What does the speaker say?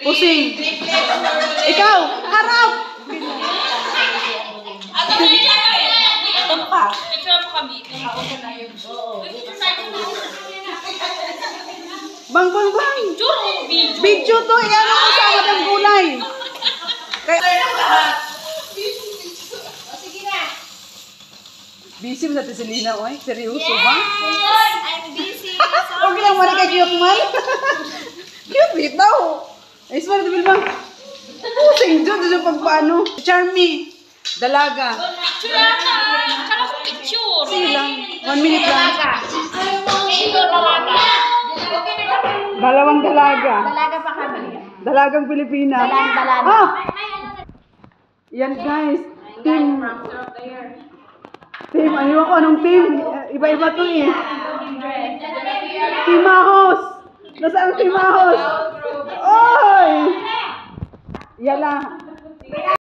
Pusing. Ikaw, harap. Ito pa. Bang. Video to, yan ang kasama ng gulay. Busy mo sa Tisilina, oy? Seryoso ba? I'm busy. Huwag lang mo na kay cute man. Cute bitaw. Ay, smart nabil bang. Pusing dyan, dyan pagpaano. Charmy. Dalaga. Picture. Sige lang. 1 minute lang. Dalawang dalaga. Dalaga pa kami. Dalagang Pilipina. Dalaga. Ah! Yan guys. Team, ano ako? Anong team? Iba-iba to eh. Team Ahos! Nasaan ang Team Ahos? Oy! Yala.